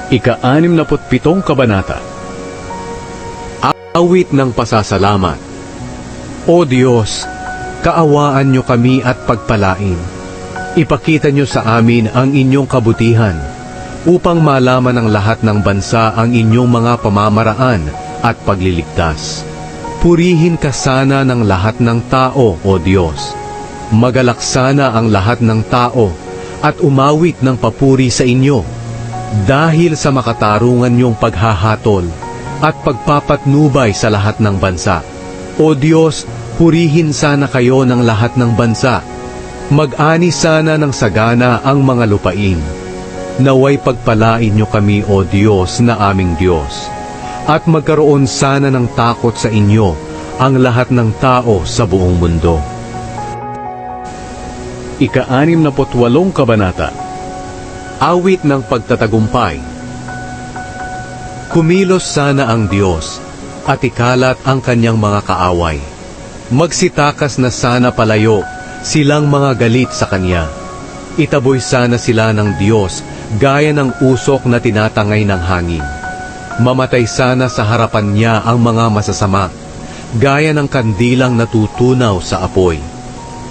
Ika-67 Kabanata. Awit ng pasasalamat. O Diyos, kaawaan niyo kami at pagpalain. Ipakita niyo sa amin ang inyong kabutihan, upang malaman ng lahat ng bansa ang inyong mga pamamaraan at pagliligtas. Purihin ka sana ng lahat ng tao, O Diyos. Magalak sana ang lahat ng tao at umawit ng papuri sa inyo, dahil sa makatarungan niyong paghahatol at pagpapatnubay sa lahat ng bansa. O Diyos, purihin sana kayo ng lahat ng bansa. Mag-ani sana ng sagana ang mga lupain. Naway pagpalain niyo kami, O Diyos, na aming Diyos. At magkaroon sana ng takot sa inyo ang lahat ng tao sa buong mundo. Ika-68 Kabanata. Awit ng pagtatagumpay. Kumilos sana ang Diyos, at ikalat ang kanyang mga kaaway. Magsitakas na sana palayo silang mga galit sa Kanya. Itaboy sana sila ng Diyos gaya ng usok na tinatangay ng hangin. Mamatay sana sa harapan Niya ang mga masasama, gaya ng kandilang natutunaw sa apoy.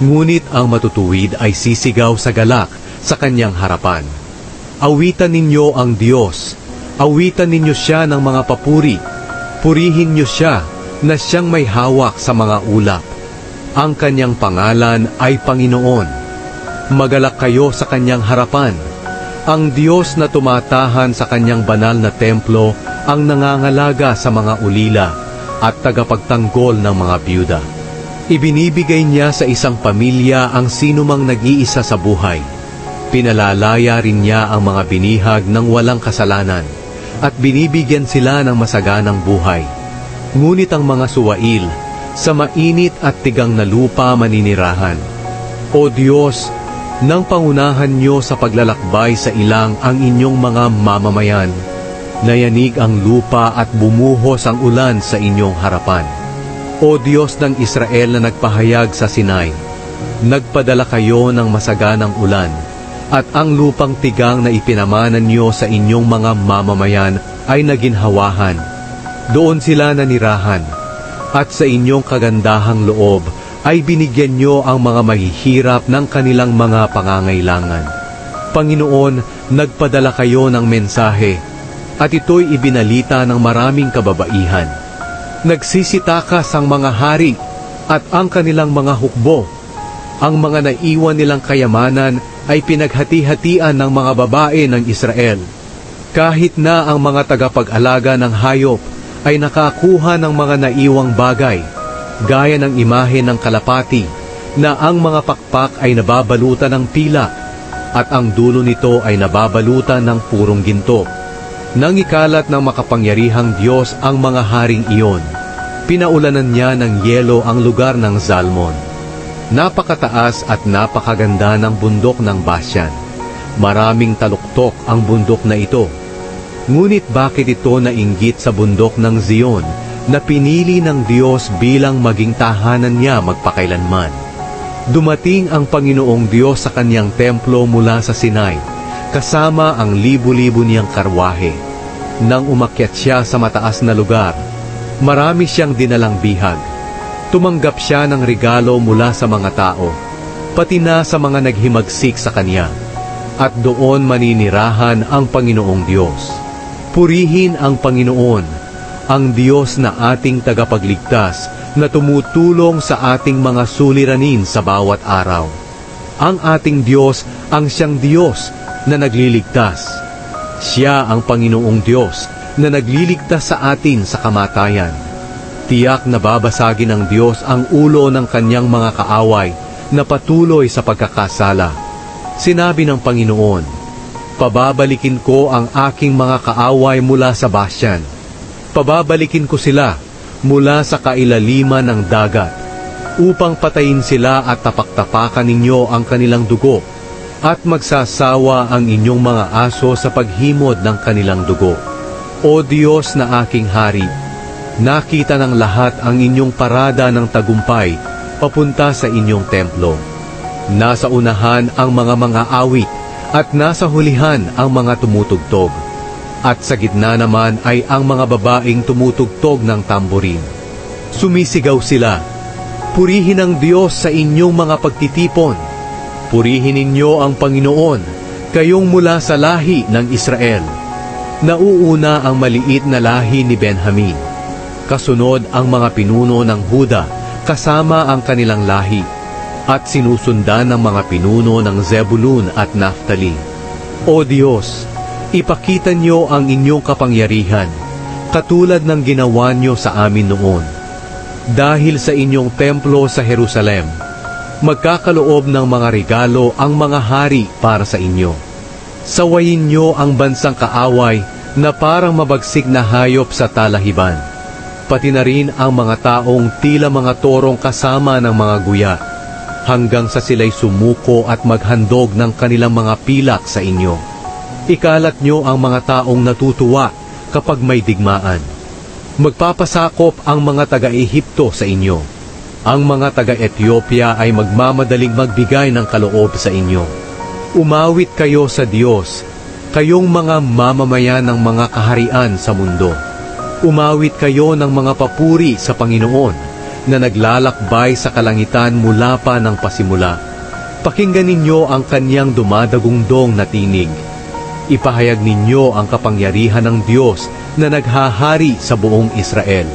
Ngunit ang matutuwid ay sisigaw sa galak sa Kanyang harapan. Awitan ninyo ang Diyos, awitan ninyo siya ng mga papuri, purihin niyo siya na siyang may hawak sa mga ulap. Ang kanyang pangalan ay Panginoon. Magalak kayo sa kanyang harapan. Ang Diyos na tumatahan sa kanyang banal na templo ang nangangalaga sa mga ulila at tagapagtanggol ng mga byuda. Ibinibigay niya sa isang pamilya ang sinumang nag-iisa sa buhay. Pinalalaya rin niya ang mga binihag ng walang kasalanan at binibigyan sila ng masaganang buhay. Ngunit ang mga suwail, sa mainit at tigang na lupa maninirahan. O Diyos, nang pangunahan niyo sa paglalakbay sa ilang ang inyong mga mamamayan, nayanig ang lupa at bumuhos ang ulan sa inyong harapan. O Diyos ng Israel na nagpahayag sa Sinai, nagpadala kayo ng masaganang ulan, at ang lupang tigang na ipinamanan niyo sa inyong mga mamamayan ay naginhawahan. Doon sila nanirahan, at sa inyong kagandahang loob ay binigyan niyo ang mga mahihirap ng kanilang mga pangangailangan. Panginoon, nagpadala kayo ng mensahe, at ito'y ibinalita ng maraming kababaihan. Nagsisitakas ang mga hari at ang kanilang mga hukbo. Ang mga naiwan nilang kayamanan ay pinaghati-hatian ng mga babae ng Israel. Kahit na ang mga tagapag-alaga ng hayop ay nakakuha ng mga naiwang bagay, gaya ng imahe ng kalapati, na ang mga pakpak ay nababalutan ng pila, at ang dulo nito ay nababalutan ng purong ginto. Nang ikalat ng makapangyarihang Diyos ang mga haring iyon, pinaulanan niya ng yelo ang lugar ng Zalmon. Napakataas at napakaganda ng bundok ng Basyan. Maraming taluktok ang bundok na ito. Ngunit bakit ito nainggit sa bundok ng Zion, na pinili ng Diyos bilang maging tahanan niya magpakailanman? Dumating ang Panginoong Diyos sa kanyang templo mula sa Sinai, kasama ang libu-libo niyang karwahe. Nang umakyat siya sa mataas na lugar, marami siyang dinalang bihag. Tumanggap siya ng regalo mula sa mga tao, pati na sa mga naghimagsik sa kanya. At doon maninirahan ang Panginoong Diyos. Purihin ang Panginoon, ang Diyos na ating tagapagligtas, na tumutulong sa ating mga suliranin sa bawat araw. Ang ating Diyos ang siyang Diyos na nagliligtas. Siya ang Panginoong Diyos na nagliligtas sa atin sa kamatayan. Tiyak na babasagin ng Diyos ang ulo ng kanyang mga kaaway na patuloy sa pagkakasala. Sinabi ng Panginoon, pababalikin ko ang aking mga kaaway mula sa Basyan. Pababalikin ko sila mula sa kailaliman ng dagat, upang patayin sila at tapak-tapakan ninyo ang kanilang dugo, at magsasawa ang inyong mga aso sa paghimod ng kanilang dugo. O Diyos na aking hari, nakita ng lahat ang inyong parada ng tagumpay papunta sa inyong templo. Nasa unahan ang mga awit at nasa hulihan ang mga tumutugtog. At sa gitna naman ay ang mga babaeng tumutugtog ng tamborin. Sumisigaw sila, "Purihin ang Diyos sa inyong mga pagtitipon. Purihin ninyo ang Panginoon, kayong mula sa lahi ng Israel." Nauuna ang maliit na lahi ni Benjamin. Kasunod ang mga pinuno ng Huda kasama ang kanilang lahi. At sinusundan ng mga pinuno ng Zebulun at Naphtali. O Diyos, ipakita niyo ang inyong kapangyarihan, katulad ng ginawa niyo sa amin noon. Dahil sa inyong templo sa Jerusalem, magkakaloob ng mga regalo ang mga hari para sa inyo. Sawayin niyo ang bansang kaaway na parang mabagsik na hayop sa talahiban, pati na rin ang mga taong tila mga torong kasama ng mga guya, hanggang sa sila'y sumuko at maghandog ng kanilang mga pilak sa inyo. Ikalat nyo ang mga taong natutuwa kapag may digmaan. Magpapasakop ang mga taga-Ehipto sa inyo. Ang mga taga-Ethiopia ay magmamadaling magbigay ng kaloob sa inyo. Umawit kayo sa Diyos, kayong mga mamamayan ng mga kaharian sa mundo. Umawit kayo ng mga papuri sa Panginoon, na naglalakbay sa kalangitan mula pa ng pasimula. Pakinggan ninyo ang kanyang dumadagungdong na tinig. Ipahayag ninyo ang kapangyarihan ng Diyos na naghahari sa buong Israel.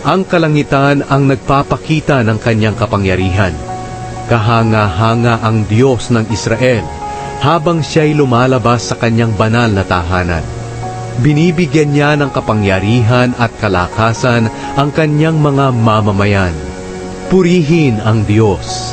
Ang kalangitan ang nagpapakita ng kanyang kapangyarihan. Kahanga-hanga ang Diyos ng Israel habang siya'y lumalabas sa kanyang banal na tahanan. Binibigyan niya ng kapangyarihan at kalakasan ang kanyang mga mamamayan. Purihin ang Diyos.